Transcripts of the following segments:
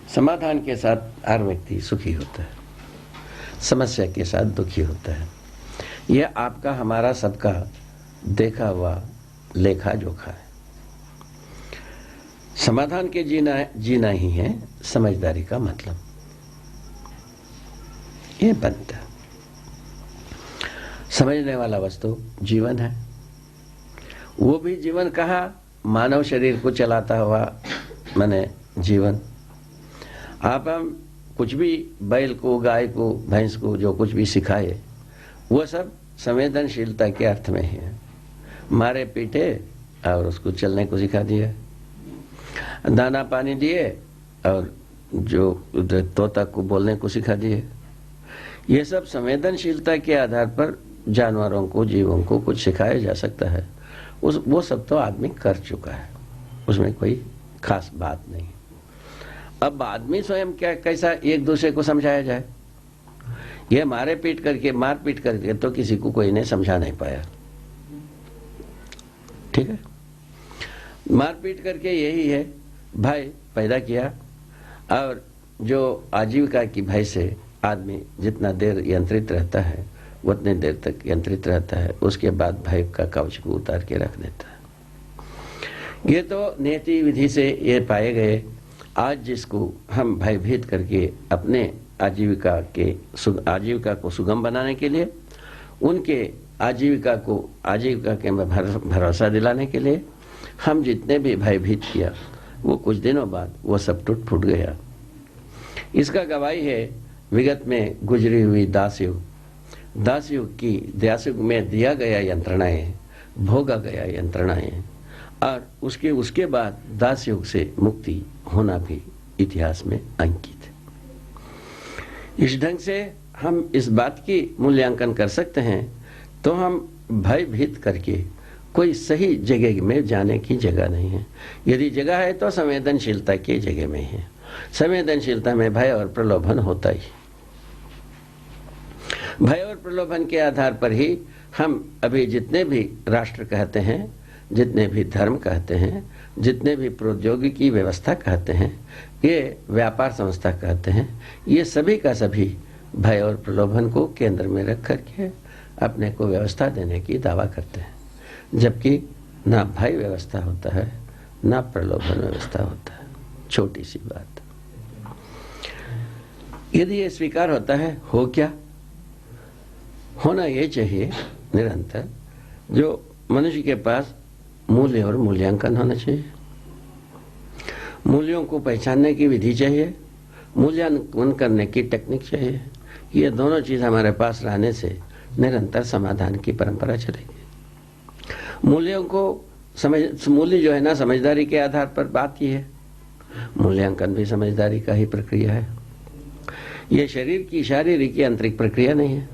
समाधान के साथ हर व्यक्ति सुखी होता है, समस्या के साथ दुखी होता है। यह आपका हमारा सबका देखा हुआ लेखा जोखा है। समाधान के जीना ही है समझदारी का मतलब। ये बनता समझने वाला वस्तु जीवन है। वो भी जीवन कहा, मानव शरीर को चलाता हुआ माने जीवन। आप हम कुछ भी बैल को, गाय को, भैंस को जो कुछ भी सिखाए वो सब संवेदनशीलता के अर्थ में ही है। मारे पीटे और उसको चलने को सिखा दिया, दाना पानी दिए और जो तोता को बोलने को सिखा दिए। ये सब संवेदनशीलता के आधार पर जानवरों को, जीवों को कुछ सिखाया जा सकता है। वो सब तो आदमी कर चुका है, उसमें कोई खास बात नहीं। अब आदमी स्वयं क्या कैसा एक दूसरे को समझाया जाए। ये मार पीट करके तो किसी को कोई ने समझा नहीं पाया। ठीक है, मार पीट करके यही है भाई पैदा किया, और जो आजीविका की भय से आदमी जितना देर यंत्रित रहता है उतने देर तक यंत्रित रहता है, उसके बाद भय का कवच को उतार के रख देता है। ये तो नीति विधि से ये पाए गए। आज जिसको हम भयभीत करके अपने आजीविका को सुगम बनाने के लिए, उनके आजीविका के भरोसा दिलाने के लिए हम जितने भी भयभीत किया, वो कुछ दिनों बाद वो सब टूट फूट गया। इसका गवाही है विगत में गुजरी हुई दास युग में दिया गया यंत्रणाएं, भोगा गया यंत्रणाएं, और उसके बाद दास युग से मुक्ति होना भी इतिहास में अंकित है। इस ढंग से हम इस बात की मूल्यांकन कर सकते हैं। तो हम भयभीत करके कोई सही जगह में जाने की जगह नहीं है। यदि जगह है तो संवेदनशीलता की जगह में है। संवेदनशीलता में भय और प्रलोभन होता ही। भय और प्रलोभन के आधार पर ही हम अभी जितने भी राष्ट्र कहते हैं, जितने भी धर्म कहते हैं, जितने भी प्रौद्योगिकी व्यवस्था कहते हैं, ये व्यापार संस्था कहते हैं, ये सभी का सभी भय और प्रलोभन को केंद्र में रख करके अपने को व्यवस्था देने की दावा करते हैं, जबकि ना भय व्यवस्था होता है ना प्रलोभन व्यवस्था होता है। छोटी सी बात, यदि ये स्वीकार होता है, हो क्या होना ये चाहिए निरंतर, जो मनुष्य के पास मूल्य और मूल्यांकन होना चाहिए। मूल्यों को पहचानने की विधि चाहिए, मूल्यांकन करने की टेक्निक चाहिए। ये दोनों चीज हमारे पास रहने से निरंतर समाधान की परंपरा चलेगी। मूल्यों को मूल्य जो है ना, समझदारी के आधार पर बात की है। मूल्यांकन भी समझदारी का ही प्रक्रिया है। ये शरीर की शारीरिक आंतरिक प्रक्रिया नहीं है।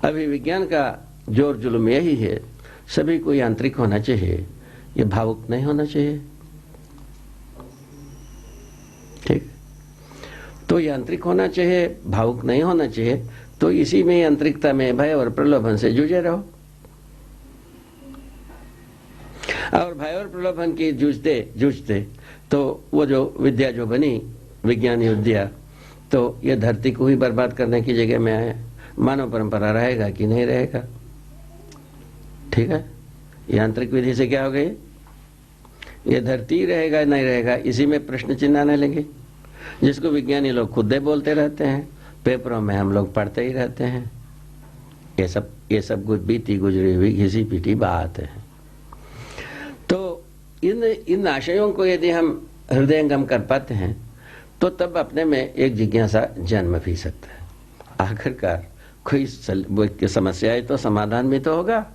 अभी विज्ञान का जोर जुलूम यही है, सभी को यांत्रिक होना चाहिए, ये भावुक नहीं होना चाहिए। ठीक, तो यांत्रिक होना चाहिए, भावुक नहीं होना चाहिए। तो इसी में यांत्रिकता में भय और प्रलोभन से जूझे रहो, और भय और प्रलोभन की जूझते तो वो जो विद्या जो बनी विज्ञानी विद्या, तो ये धरती को ही बर्बाद करने की जगह में आए। मानव परंपरा रहेगा कि नहीं रहेगा? ठीक है, यांत्रिक विधि से क्या हो गई? ये धरती रहेगा नहीं रहेगा, इसी में प्रश्न चिन्ह आने लगे, जिसको विज्ञानी लोग खुद ही बोलते रहते हैं, पेपरों में हम लोग पढ़ते ही रहते हैं। ये सब बीती गुजरी हुई घिसी पीटी बात है। तो इन आशयों को यदि हम हृदयंगम कर पाते हैं तो तब अपने में एक जिज्ञासा जन्म भी सकता है। आखिरकार कोई समस्या है तो समाधान भी तो होगा।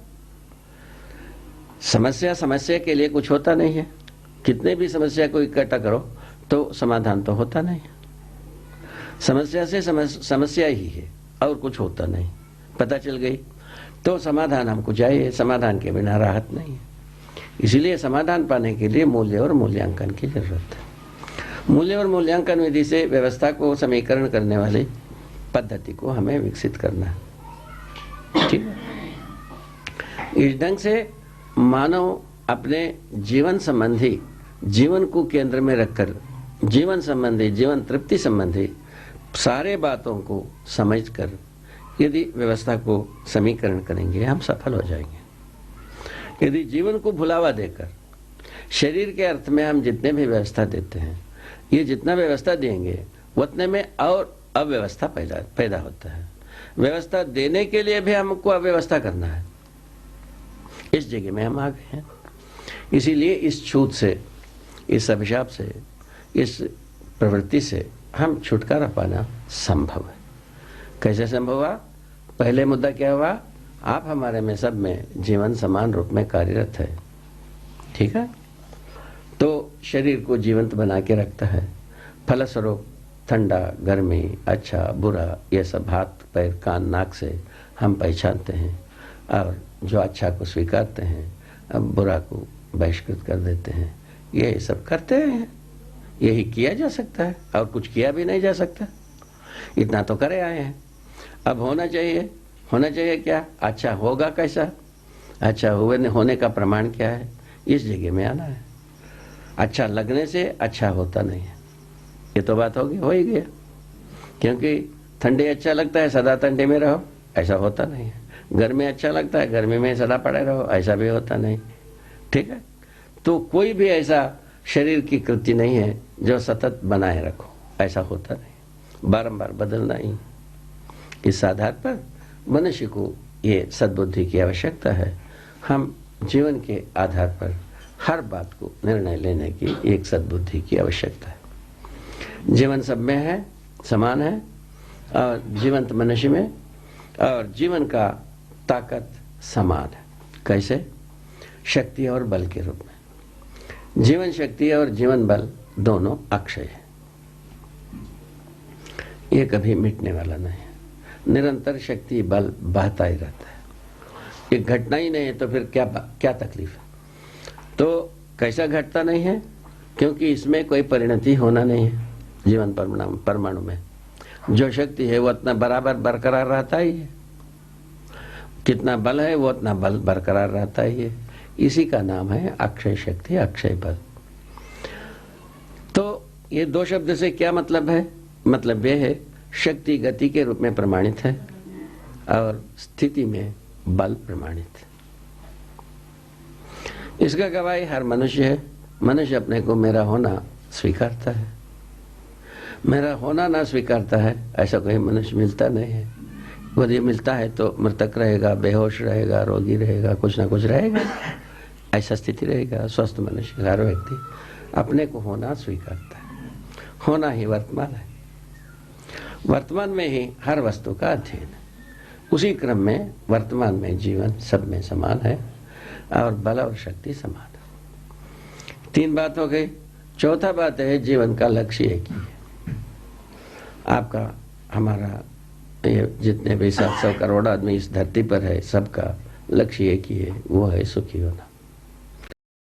समस्या के लिए कुछ होता नहीं है। कितने भी समस्या को इकट्ठा करो तो समाधान तो होता नहीं। समस्या से समस्या ही है और कुछ होता नहीं। पता चल गई तो समाधान हमको चाहिए, समाधान के बिना राहत नहीं है। इसलिए समाधान पाने के लिए मूल्य और मूल्यांकन की जरूरत है। मूल्य और मूल्यांकन विधि से व्यवस्था को समीकरण करने वाली पद्धति को हमें विकसित करना है। ठीक है, इस ढंग से मानव अपने जीवन संबंधी जीवन को केंद्र में रखकर जीवन संबंधी, जीवन तृप्ति संबंधी सारे बातों को समझकर यदि व्यवस्था को समीकरण करेंगे हम सफल हो जाएंगे। यदि जीवन को भुलावा देकर शरीर के अर्थ में हम जितने भी व्यवस्था देते हैं, ये जितना व्यवस्था देंगे उतने में और अव्यवस्था पैदा होता है। व्यवस्था देने के लिए भी हमको अव्यवस्था करना है, इस जगह में हम आ गए हैं। इसीलिए इस छूत से, इस अभिशाप से, इस प्रवृत्ति से हम छुटकारा पाना संभव है। कैसे संभव हुआ? पहले मुद्दा क्या हुआ? आप हमारे में सब में जीवन समान रूप में कार्यरत है, ठीक है? तो शरीर को जीवंत बना के रखता है। फलस्वरूप ठंडा, गर्मी, अच्छा, बुरा, ये सब हाथ, पैर, कान, नाक से हम पहचानते हैं और जो अच्छा को स्वीकारते हैं, अब बुरा को बहिष्कृत कर देते हैं। ये सब करते हैं, यही किया जा सकता है और कुछ किया भी नहीं जा सकता। इतना तो करे आए हैं। अब होना चाहिए क्या? अच्छा होगा कैसा? अच्छा होने का प्रमाण क्या है? इस जगह में आना है। अच्छा लगने से अच्छा होता नहीं है, ये तो बात होगी, हो ही गया। क्योंकि ठंडे अच्छा लगता है, सदा ठंडे में रहो, ऐसा होता नहीं है। गर्मी अच्छा लगता है, गर्मी में सदा पड़े रहो, ऐसा भी होता नहीं, ठीक है? तो कोई भी ऐसा शरीर की कृति नहीं है जो सतत बनाए रखो, ऐसा होता नहीं, बारंबार बदलना ही। इस आधार पर मनुष्य को ये सद्बुद्धि की आवश्यकता है। हम जीवन के आधार पर हर बात को निर्णय लेने की एक सद्बुद्धि की आवश्यकता है। जीवन सब में है, समान है, और जीवंत मनुष्य में और जीवन का ताकत समान है। कैसे? शक्ति और बल के रूप में। जीवन शक्ति और जीवन बल दोनों अक्षय है, ये कभी मिटने वाला नहीं है। निरंतर शक्ति बल बहता ही रहता है, ये घटना ही नहीं है तो फिर क्या तकलीफ है? तो कैसा घटता नहीं है? क्योंकि इसमें कोई परिणति होना नहीं है। जीवन परमाणु में जो शक्ति है वो उतना बराबर बरकरार रहता ही है, कितना बल है वो उतना बल बरकरार रहता ही है। इसी का नाम है अक्षय शक्ति, अक्षय बल। तो ये दो शब्द से क्या मतलब है? मतलब ये है शक्ति गति के रूप में प्रमाणित है और स्थिति में बल प्रमाणित है। इसका गवाही हर मनुष्य है। मनुष्य अपने को मेरा होना स्वीकारता है, मेरा होना ना स्वीकारता है ऐसा कोई मनुष्य मिलता नहीं है। यदि मिलता है तो मृतक रहेगा, बेहोश रहेगा, रोगी रहेगा, कुछ ना कुछ रहेगा, ऐसा स्थिति रहेगा। स्वस्थ मनुष्य, हर व्यक्ति अपने को होना स्वीकारता है। होना ही वर्तमान है, वर्तमान में ही हर वस्तु का अध्ययन है। उसी क्रम में वर्तमान में जीवन सब में समान है और बल और शक्ति समान है। तीन बात हो गई। चौथा बात है जीवन का लक्ष्य एक ही है। आपका, हमारा, ये जितने भी 700 करोड़ आदमी इस धरती पर है, सबका लक्ष्य एक ही है, वो है सुखी होना।